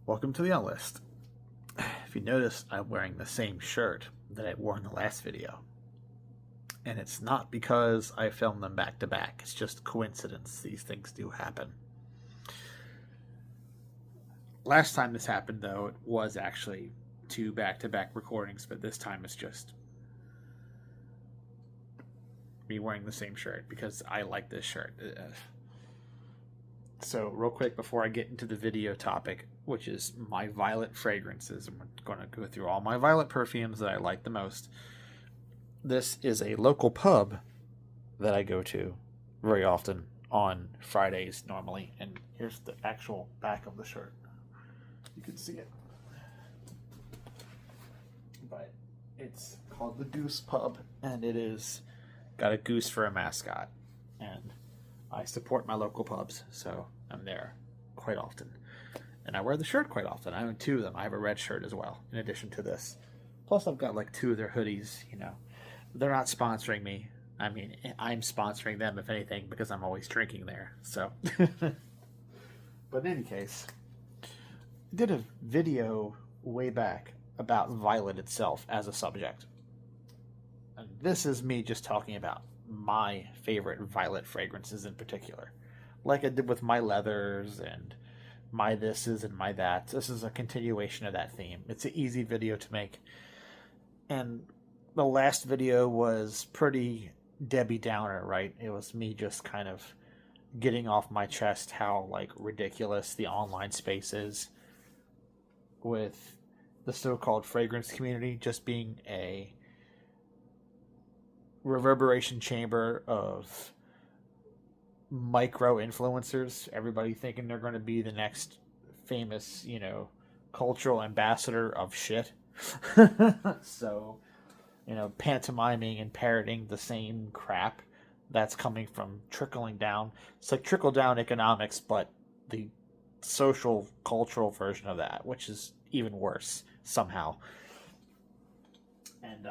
Welcome to the Unlist. If you notice, I'm wearing the same shirt that I wore in the last video. And it's not because I filmed them back to back. It's just coincidence. These things do happen. Last time this happened, though, it was actually 2 back-to-back recordings, but this time it's just me wearing the same shirt because I like this shirt. So real quick before I get into the video topic, which is my violet fragrances, I'm going to go through all my violet perfumes that I like the most. This is a local pub that I go to very often on Fridays normally, and here's the actual back of the shirt. You can see it. But it's called the Goose Pub, and it is got a goose for a mascot. And I support my local pubs, so I'm there quite often. And I wear the shirt quite often. I own 2 of them. I have a red shirt as well, in addition to this. Plus, I've got like 2 of their hoodies, you know. They're not sponsoring me. I mean, I'm sponsoring them, if anything, because I'm always drinking there. So, but in any case, I did a video way back about violet itself as a subject. And this is me just talking about my favorite violet fragrances in particular, like I did with my leathers and my thises and my thats. This is a continuation of that theme. It's an easy video to make, and the last video was pretty Debbie Downer, right? It was me just kind of getting off my chest how like ridiculous the online space is with the so-called fragrance community just being a reverberation chamber of micro influencers, everybody thinking they're going to be the next famous, you know, cultural ambassador of shit. So, you know, pantomiming and parroting the same crap that's coming from trickling down. It's like trickle down economics, but the social cultural version of that, which is even worse somehow. And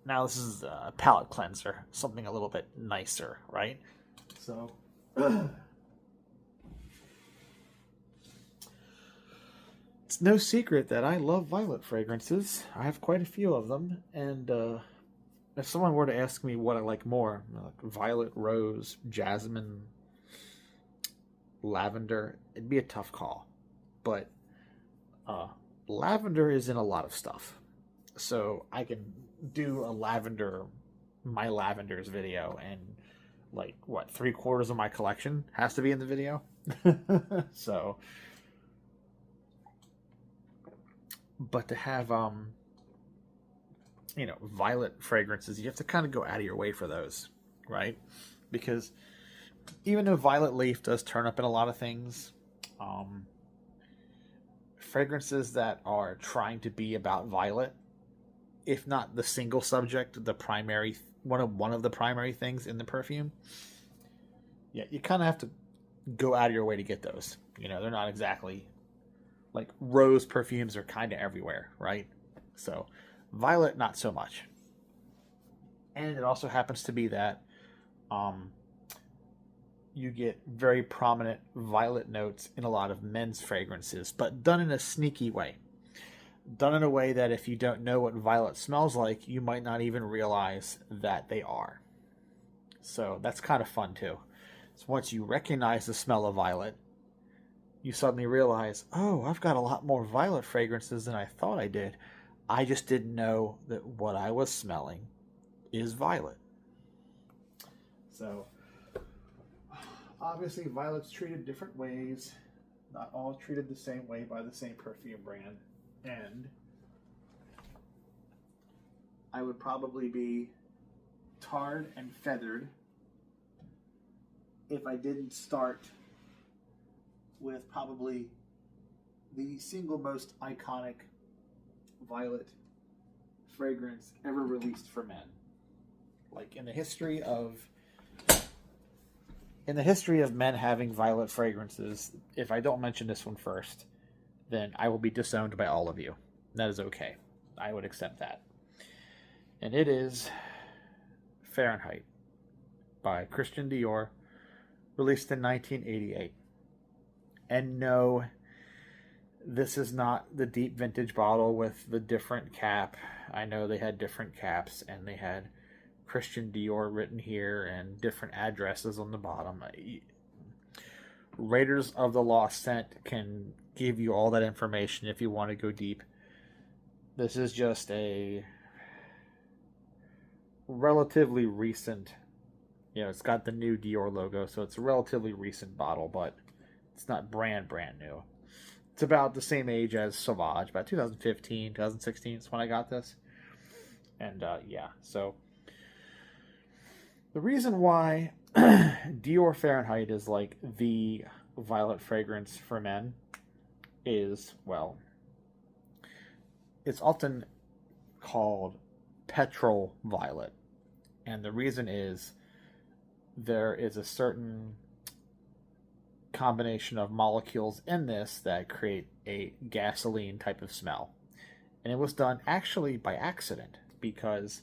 now this is a palate cleanser, something a little bit nicer, right? So it's no secret that I love violet fragrances. I have quite a few of them, and if someone were to ask me what I like more, like violet, rose, jasmine, lavender, it'd be a tough call. But lavender is in a lot of stuff, so I can do my lavenders video, and like what, 3/4 of my collection has to be in the video. So, but to have you know, violet fragrances, you have to kind of go out of your way for those, right? Because even though violet leaf does turn up in a lot of things, fragrances that are trying to be about violet, if not the single subject, the primary one of the primary things in the perfume, yeah, you kind of have to go out of your way to get those. You know, they're not exactly like rose perfumes are kind of everywhere, right? So violet, not so much. And it also happens to be that you get very prominent violet notes in a lot of men's fragrances, but done in a sneaky way. Done in a way that if you don't know what violet smells like, you might not even realize that they are. So that's kind of fun too. So once you recognize the smell of violet, you suddenly realize, oh, I've got a lot more violet fragrances than I thought I did. I just didn't know that what I was smelling is violet. So obviously violet's treated different ways, not all treated the same way by the same perfume brand. And I would probably be tarred and feathered if I didn't start with probably the single most iconic violet fragrance ever released for men. Like in the history of men having violet fragrances, if I don't mention this one first, then I will be disowned by all of you. That is okay. I would accept that. And it is Fahrenheit by Christian Dior, released in 1988. And no, This is not the deep vintage bottle with the different cap. I know they had different caps, and they had Christian Dior written here and different addresses on the bottom. Raiders of the Lost Scent can give you all that information if you want to go deep. This is just a relatively recent, it's got the new Dior logo, so it's a relatively recent bottle, but it's not brand new. It's about the same age as Sauvage, about 2015, 2016 is when I got this. And so the reason why Dior Fahrenheit is like the violet fragrance for men is, well, it's often called petrol violet. And the reason is there is a certain combination of molecules in this that create a gasoline type of smell. And it was done actually by accident, because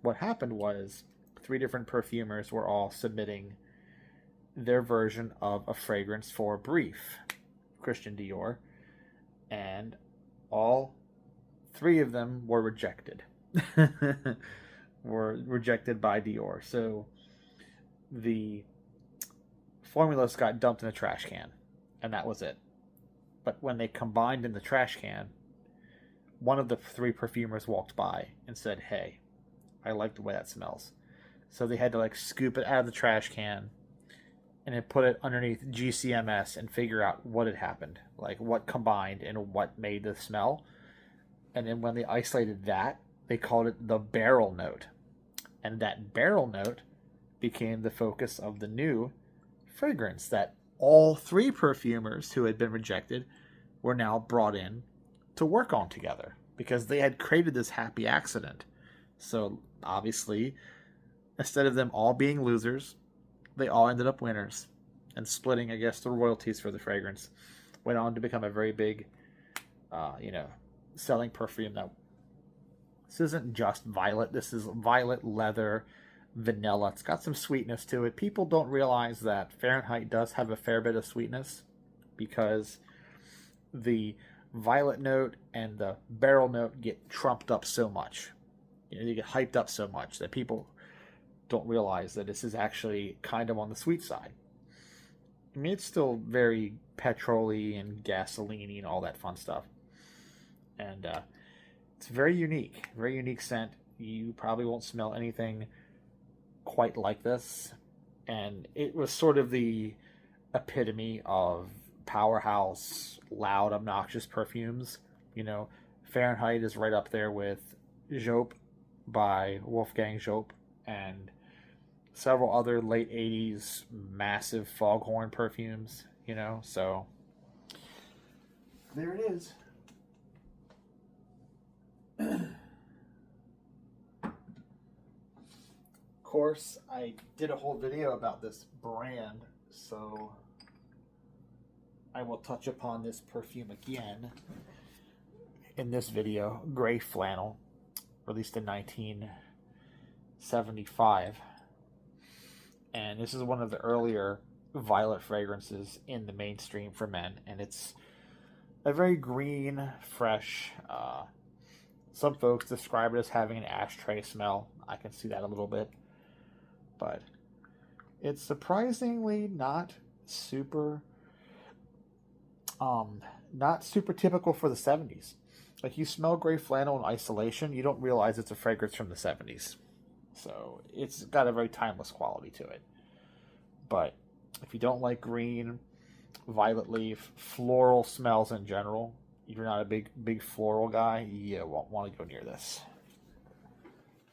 what happened was 3 different perfumers were all submitting their version of a fragrance for Brief, Christian Dior, and all 3 of them were rejected. Were rejected by Dior. So the formulas got dumped in a trash can, and that was it. But when they combined in the trash can, one of the 3 perfumers walked by and said, "Hey, I like the way that smells." So they had to scoop it out of the trash can and then put it underneath GCMS and figure out what had happened, what combined and what made the smell. And then when they isolated that, they called it the barrel note. And that barrel note became the focus of the new fragrance that all 3 perfumers who had been rejected were now brought in to work on together, because they had created this happy accident. So obviously, instead of them all being losers, they all ended up winners and splitting, I guess, the royalties for the fragrance. Went on to become a very big, selling perfume. Now, this isn't just violet. This is violet, leather, vanilla. It's got some sweetness to it. People don't realize that Fahrenheit does have a fair bit of sweetness, because the violet note and the barrel note get trumped up so much. They get hyped up so much that people don't realize that this is actually kind of on the sweet side. I mean, it's still very petrol-y and gasoline-y and all that fun stuff. And it's very unique scent. You probably won't smell anything quite like this. And it was sort of the epitome of powerhouse, loud, obnoxious perfumes. Fahrenheit is right up there with Jope by Wolfgang Jope and several other late 80s massive foghorn perfumes, so there it is. Of course, I did a whole video about this brand, so I will touch upon this perfume again in this video. Gray Flannel, released in 1975. And this is one of the earlier violet fragrances in the mainstream for men. And it's a very green, fresh, some folks describe it as having an ashtray smell. I can see that a little bit. But it's surprisingly not super typical for the 70s. You smell Gray Flannel in isolation, you don't realize it's a fragrance from the 70s. So it's got a very timeless quality to it. But if you don't like green, violet leaf, floral smells in general, if you're not a big floral guy, you won't want to go near this.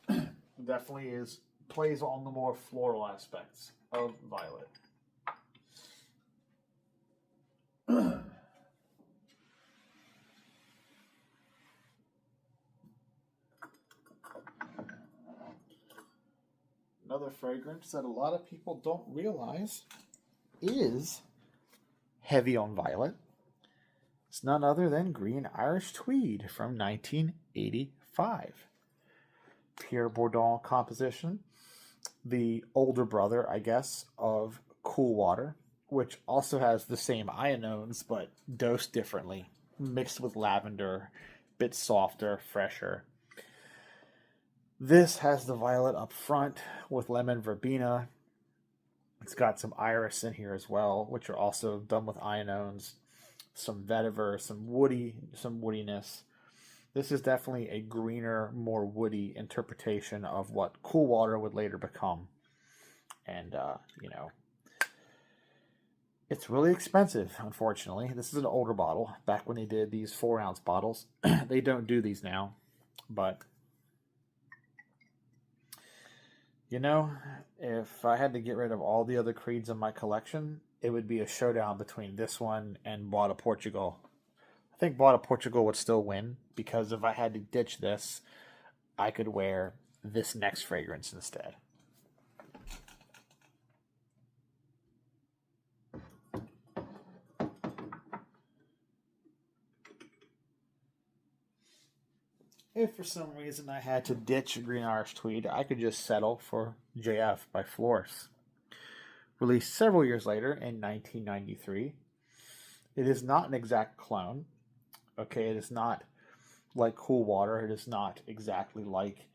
Definitely plays on the more floral aspects of violet. Another fragrance that a lot of people don't realize is heavy on violet. It's none other than Green Irish Tweed from 1985. Pierre Bourdon composition. The older brother, I guess, of Cool Water, which also has the same ionones but dosed differently. mixed with lavender, bit softer, fresher. This has the violet up front with lemon verbena. It's got some iris in here as well, which are also done with ionones, some vetiver, some woodiness. This is definitely a greener, more woody interpretation of what Cool Water would later become. And, it's really expensive, unfortunately. This is an older bottle, back when they did these 4-ounce bottles. They don't do these now, but if I had to get rid of all the other creeds in my collection, it would be a showdown between this one and Bois de Portugal. I think Bois de Portugal would still win, because if I had to ditch this, I could wear this next fragrance instead. If for some reason I had to ditch Green Irish Tweed, I could just settle for JF by Flores. Released several years later in 1993. It is not an exact clone. Okay, it is not like Cool Water. It is not exactly like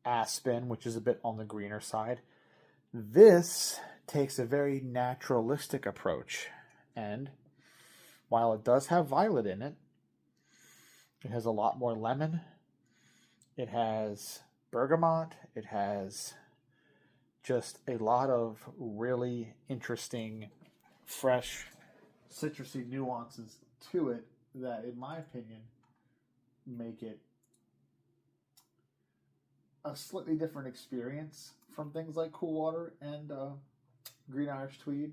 Aspen, which is a bit on the greener side. This takes a very naturalistic approach. And while it does have violet in it, it has a lot more lemon. It has bergamot. It has just a lot of really interesting, fresh, citrusy nuances to it that, in my opinion, make it a slightly different experience from things like Cool Water and Green Irish Tweed.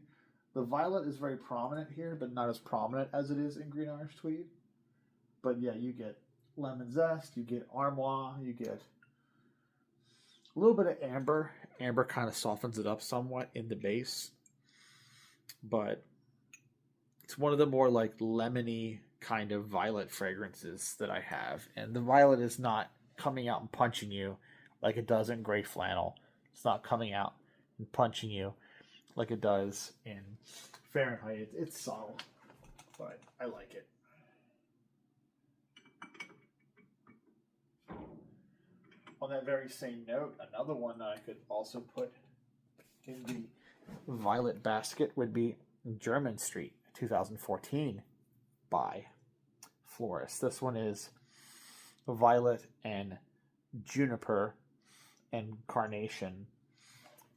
The violet is very prominent here, but not as prominent as it is in Green Irish Tweed. But yeah, you get lemon zest, you get armoire, you get a little bit of amber. Amber kind of softens it up somewhat in the base. But it's one of the more like lemony kind of violet fragrances that I have. And the violet is not coming out and punching you like it does in Gray Flannel. It's not coming out and punching you like it does in Fahrenheit. It's subtle, but I like it. On that very same note, another one that I could also put in the violet basket would be German Street 2014 by Flores. This one is violet and juniper and carnation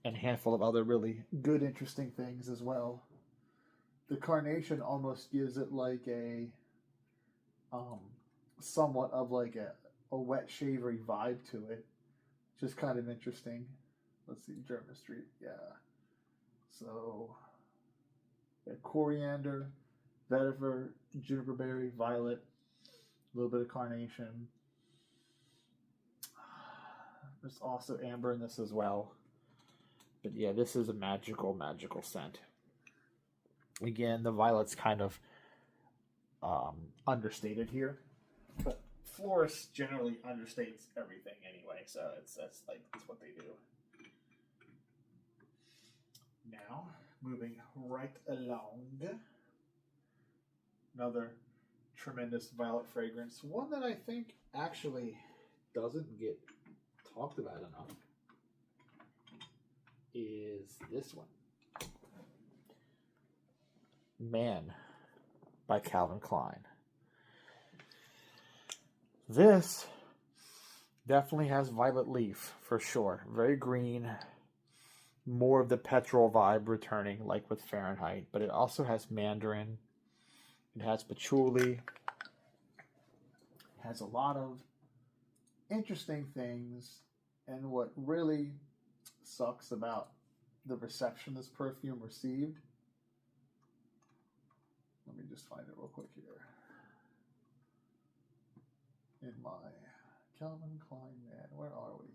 and a handful of other really good, interesting things as well. The carnation almost gives it like a somewhat of like a wet shavery vibe to it, which is kind of interesting. Let's see, German Street, yeah. So, coriander, vetiver, juniper berry, violet, a little bit of carnation. There's also amber in this as well. But yeah, this is a magical, magical scent. Again, the violet's kind of understated here, but Flores generally understates everything anyway, so that's what they do. Now, moving right along, another tremendous violet fragrance, one that I think actually doesn't get talked about enough, is this one. Man by Calvin Klein. This definitely has violet leaf for sure. Very green, more of the petrol vibe returning like with Fahrenheit, but it also has mandarin, it has patchouli, it has a lot of interesting things. And what really sucks about the reception this perfume received, let me just find it real quick here. In my Calvin Klein Man, where are we?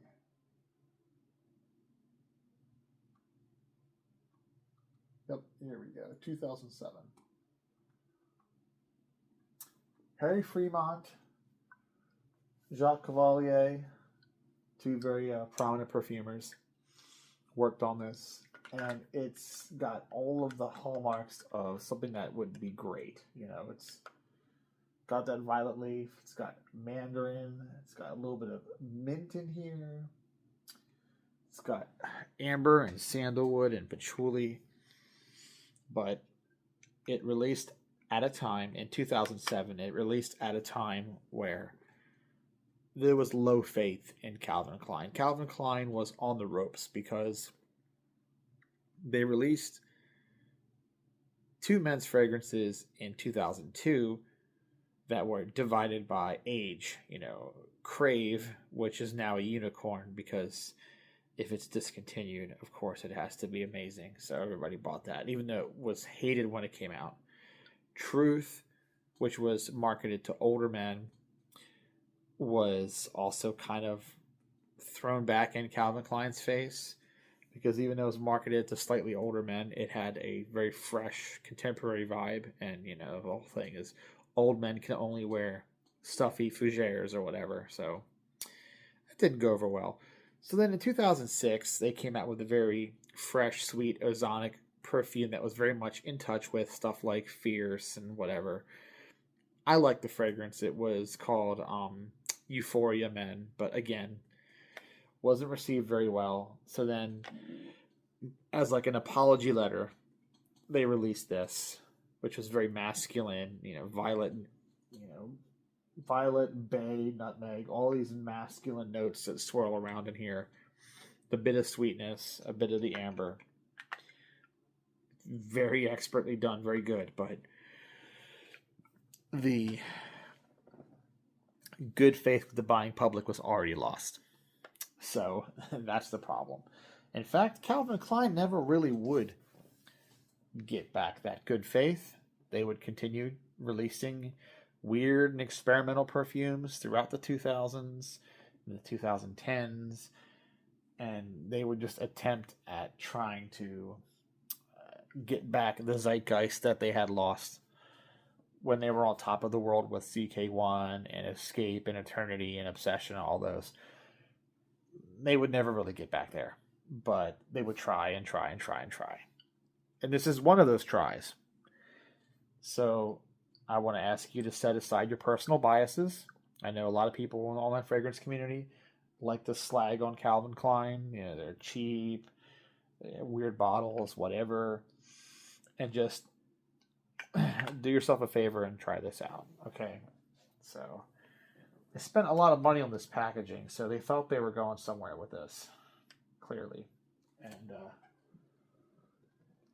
Yep, here we go, 2007. Harry Fremont, Jacques Cavalier, two very prominent perfumers, worked on this, and it's got all of the hallmarks of something that would be great. You know, it's got that violet leaf. It's got mandarin. It's got a little bit of mint in here. It's got amber and sandalwood and patchouli. But it released at a time in 2007. It released at a time where there was low faith in Calvin Klein. Calvin Klein was on the ropes because they released 2 men's fragrances in 2002 that were divided by age. Crave, which is now a unicorn because if it's discontinued, of course it has to be amazing. So everybody bought that, even though it was hated when it came out. Truth, which was marketed to older men, was also kind of thrown back in Calvin Klein's face because even though it was marketed to slightly older men, it had a very fresh, contemporary vibe. And, the whole thing is old men can only wear stuffy fougères or whatever. So that didn't go over well. So then in 2006, they came out with a very fresh, sweet, ozonic perfume that was very much in touch with stuff like Fierce and whatever. I liked the fragrance. It was called Euphoria Men, but again, wasn't received very well. So then, as like an apology letter, they released this, which was very masculine, violet, violet, bay, nutmeg, all these masculine notes that swirl around in here. The bit of sweetness, a bit of the amber. Very expertly done, very good, but the good faith with the buying public was already lost. So that's the problem. In fact, Calvin Klein never really would get back that good faith. They would continue releasing weird and experimental perfumes throughout the 2000s and the 2010s, and they would just attempt at trying to get back the zeitgeist that they had lost when they were on top of the world with CK1 and Escape and Eternity and Obsession and all those. They would never really get back there, but they would try and try and try and try. And this is one of those tries. So I want to ask you to set aside your personal biases. I know a lot of people in the online fragrance community like to slag on Calvin Klein. They're cheap, weird bottles, whatever. And just do yourself a favor and try this out. Okay. So they spent a lot of money on this packaging, so they felt they were going somewhere with this, clearly. And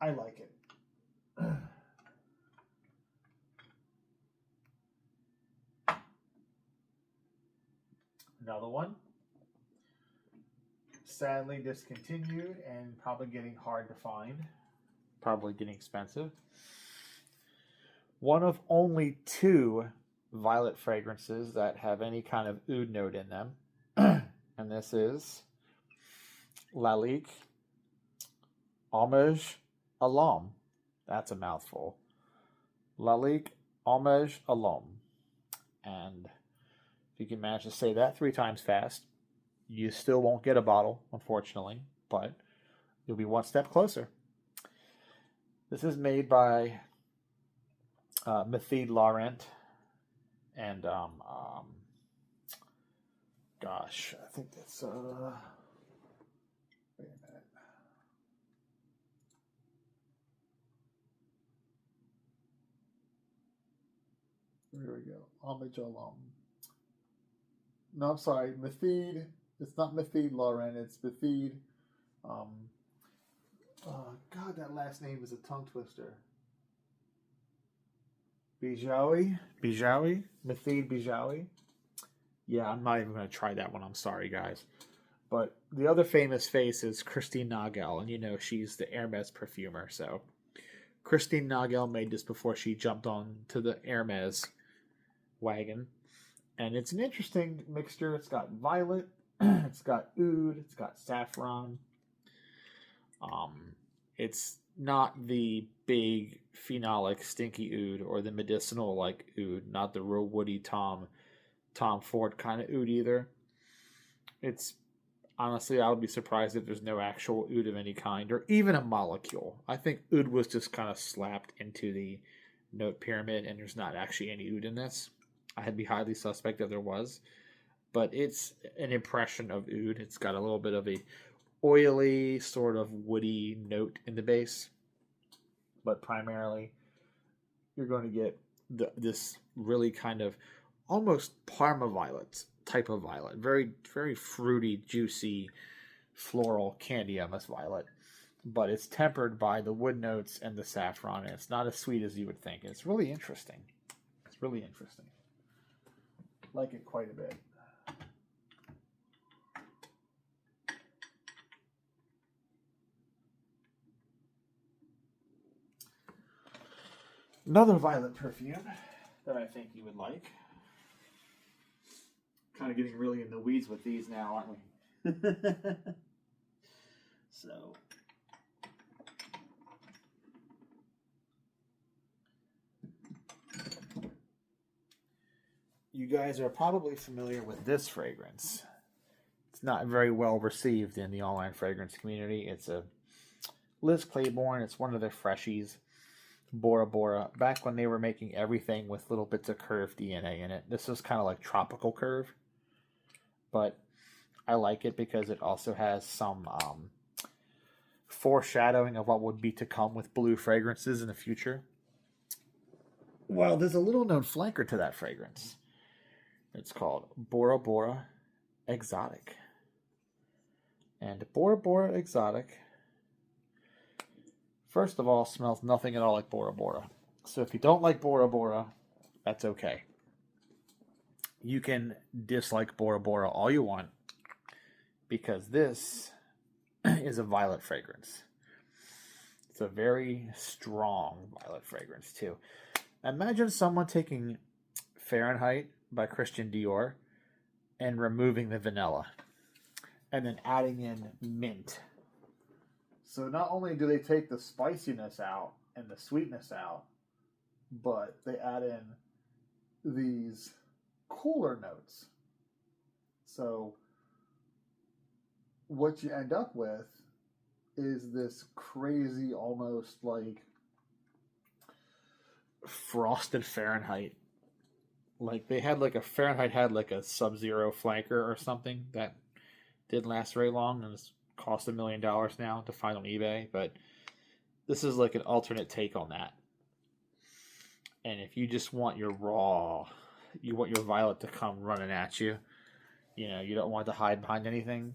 I like it. Another one. Sadly discontinued and probably getting hard to find. Probably getting expensive. One of only 2 violet fragrances that have any kind of oud note in them. And this is Lalique Homage à l'Homme. That's a mouthful. Lalique Homage à l'Homme. And if you can manage to say that 3 times fast, you still won't get a bottle, unfortunately, but you'll be one step closer. This is made by Method Laurent and gosh, I think that's wait a minute. Here we go. Homage à l'Homme. No, I'm sorry. Method. It's not Method Laurent. It's Method. God, that last name is a tongue twister. Bijawi? Method Bijawi? Yeah, I'm not even going to try that one. I'm sorry, guys. But the other famous face is Christine Nagel, and she's the Hermes perfumer. So Christine Nagel made this before she jumped on to the Hermes wagon. And it's an interesting mixture. It's got violet, it's got oud, it's got saffron. It's not the big phenolic stinky oud or the medicinal like oud, not the real woody Tom Ford kind of oud either. It's honestly, I would be surprised if there's no actual oud of any kind or even a molecule. I think oud was just kind of slapped into the note pyramid and there's not actually any oud in this. I'd be highly suspect that there was, but it's an impression of oud. It's got a little bit of a oily, sort of woody note in the base, but primarily you're going to get this really kind of almost Parma violet type of violet, very very fruity, juicy, floral candy almost violet, but it's tempered by the wood notes and the saffron, and it's not as sweet as you would think. It's really interesting. It's really interesting. Like it quite a bit. Another violet perfume that I think you would like. Kind of getting really in the weeds with these now, aren't we? So, you guys are probably familiar with this fragrance. It's not very well received in the online fragrance community. It's a Liz Claiborne. It's one of their freshies. Bora Bora, back when they were making everything with little bits of Curve DNA in it. This is kind of like tropical Curve, but I like it because it also has some foreshadowing of what would be to come with blue fragrances in the future. Well, there's a little known flanker to that fragrance. It's called Bora Bora Exotic. And Bora Bora Exotic, first of all, smells nothing at all like Bora Bora. So if you don't like Bora Bora, that's okay. You can dislike Bora Bora all you want, because this is a violet fragrance. It's a very strong violet fragrance too. Imagine someone taking Fahrenheit by Christian Dior and removing the vanilla and then adding in mint. So not only do they take the spiciness out and the sweetness out, but they add in these cooler notes. So what you end up with is this crazy, almost like frosted Fahrenheit. Like they had like a Fahrenheit had like a Sub-Zero flanker or something that didn't last very long, and it's cost $1 million now to find on eBay. But this is like an alternate take on that. And if you just want your raw, you want your violet to come running at you, you know, you don't want to hide behind anything,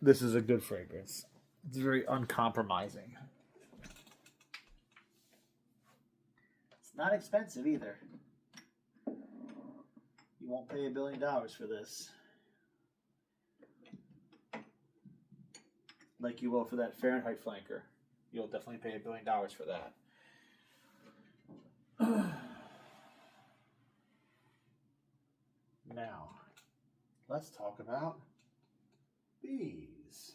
this is a good fragrance. It's very uncompromising. It's not expensive either. You won't pay $1 billion for this, like you will for that Fahrenheit flanker. You'll definitely pay $1 billion for that. Now, let's talk about these.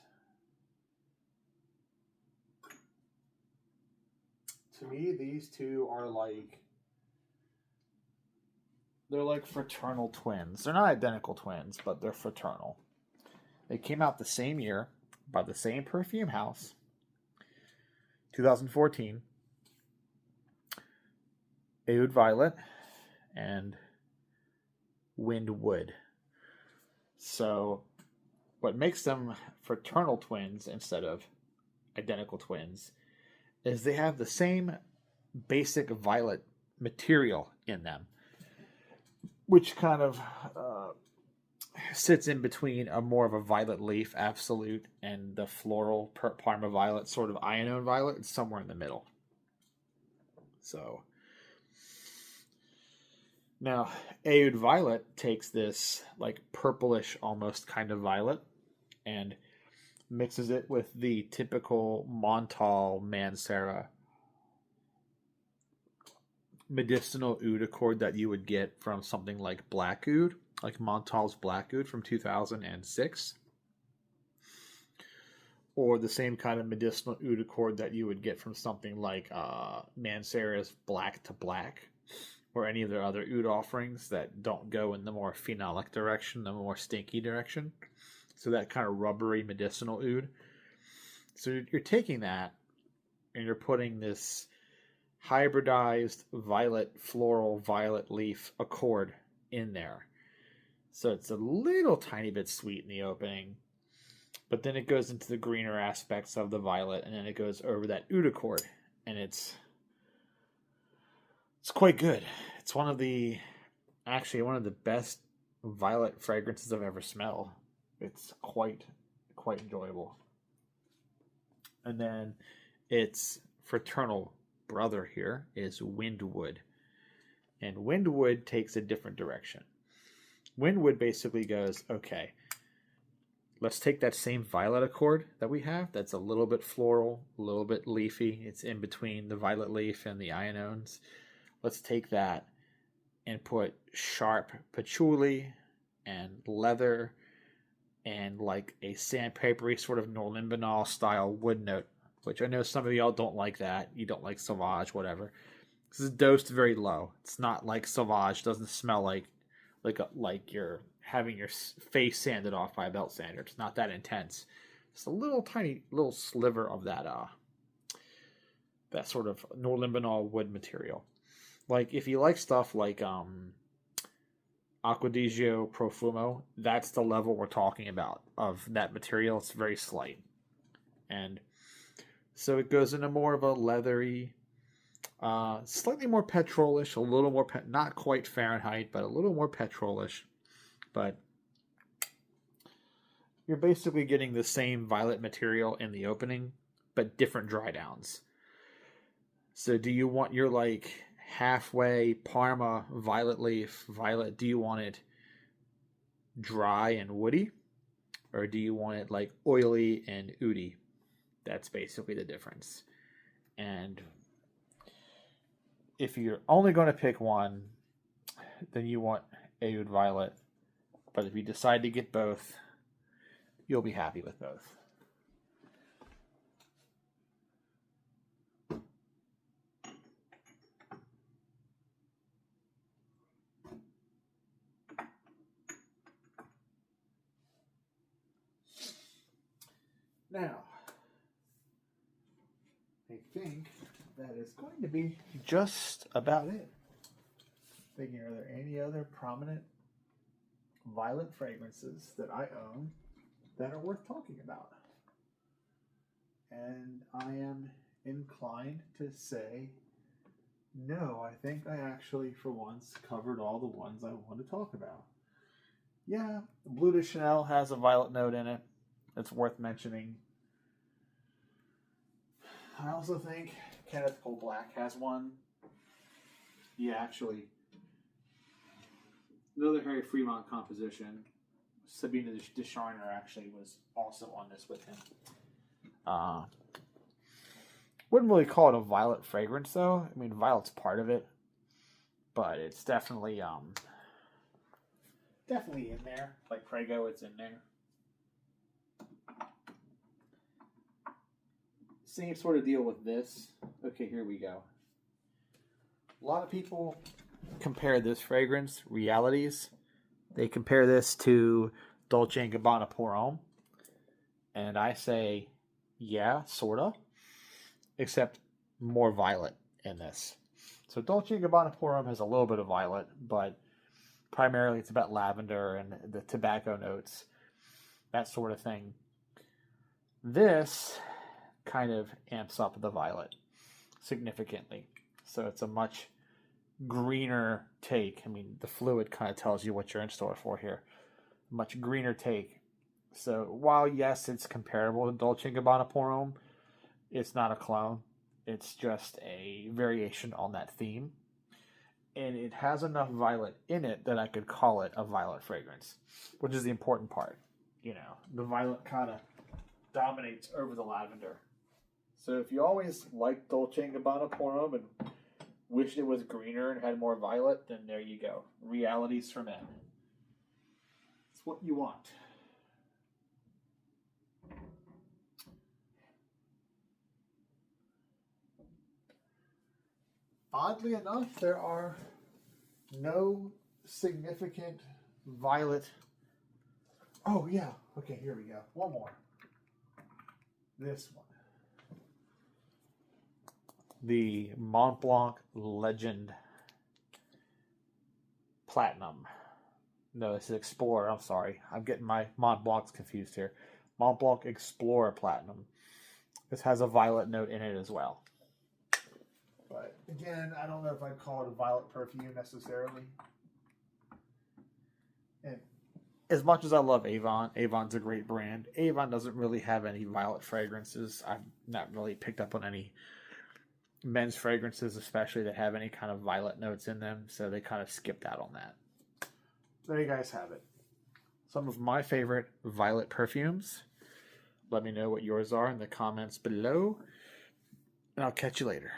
To me, these two are like, they're like fraternal twins. They're not identical twins, but they're fraternal. They came out the same year by the same perfume house, 2014. Oud Violet and Wind Wood. So what makes them fraternal twins instead of identical twins is they have the same basic violet material in them, which kind of sits in between a more of a violet leaf absolute and the floral Parma violet, sort of Ionone violet. It's somewhere in the middle. So now Oud Violet takes this like purplish almost kind of violet and mixes it with the typical Montal Mancera medicinal oud accord that you would get from something like Black Oud, like Montal's Black Oud from 2006, or the same kind of medicinal oud accord that you would get from something like Mancera's Black to Black, or any of their other oud offerings that don't go in the more phenolic direction, the more stinky direction. So that kind of rubbery medicinal oud. So you're taking that and you're putting this hybridized violet floral violet leaf accord in there. So it's a little tiny bit sweet in the opening, but then it goes into the greener aspects of the violet, and then it goes over that oud accord, and it's quite good. It's one of the best violet fragrances I've ever smelled. It's quite enjoyable. And then its fraternal brother here is Windwood. And Windwood takes a different direction. Windwood basically goes, okay, let's take that same violet accord that we have, that's a little bit floral, a little bit leafy, it's in between the violet leaf and the ionones. Let's take that and put sharp patchouli and leather and like a sandpapery sort of Norlimbanol style wood note, which I know some of y'all don't like that. You don't like Sauvage, whatever. This is dosed very low. It's not like Sauvage. Doesn't smell like you're having your face sanded off by a belt sander. It's not that intense. Just a little tiny little sliver of that sort of Norlimbanol wood material. Like if you like stuff like Acqua di Gio Profumo, that's the level we're talking about of that material. It's very slight. And so it goes into more of a leathery, slightly more petrolish, a little more, not quite Fahrenheit, but a little more petrolish. But you're basically getting the same violet material in the opening, but different dry downs. So do you want your like halfway Parma violet leaf violet? Do you want it dry and woody, or do you want it like oily and oudy? That's basically the difference. And if you're only going to pick one, then you want oud violet. But if you decide to get both, you'll be happy with both. Now, I think that is going to be just about it. Thinking, are there any other prominent violet fragrances that I own that are worth talking about? And I am inclined to say no. I think I actually, for once, covered all the ones I want to talk about. Yeah, Bleu de Chanel has a violet note in it. It's worth mentioning. I also think Kenneth Cole Black has one. Yeah, actually. Another Harry Fremont composition. Sabina Descharner actually was also on this with him. Wouldn't really call it a violet fragrance though. I mean, violet's part of it, but it's definitely in there. Like Prego, it's in there. Same sort of deal with this. Okay, here we go. A lot of people compare this fragrance, Realities. They compare this to Dolce & Gabbana Pour Homme. And I say, yeah, sorta. Except more violet in this. So Dolce & Gabbana Pour Homme has a little bit of violet, but primarily it's about lavender and the tobacco notes, that sort of thing. This kind of amps up the violet significantly. So it's a much greener take. I mean, the fluid kind of tells you what you're in store for here. Much greener take. So while, yes, it's comparable to Dolce & Gabbana Pour Homme, it's not a clone. It's just a variation on that theme. And it has enough violet in it that I could call it a violet fragrance, which is the important part. You know, the violet kind of dominates over the lavender. So if you always liked Dolce & Gabbana Pour Homme and wished it was greener and had more violet, then there you go. Realities for Men. It's what you want. Oddly enough, there are no significant violet. Oh, yeah. Okay, here we go. One more. This one. the Mont Blanc Legend Platinum. No, this is Explorer. I'm sorry. I'm getting my Mont Blancs confused here. Mont Blanc Explorer Platinum. This has a violet note in it as well. But again, I don't know if I'd call it a violet perfume necessarily. And as much as I love Avon, Avon's a great brand. Avon doesn't really have any violet fragrances. I've not really picked up on any men's fragrances, especially that have any kind of violet notes in them. So they kind of skipped out on that. There you guys have it. Some of my favorite violet perfumes. Let me know what yours are in the comments below. And I'll catch you later.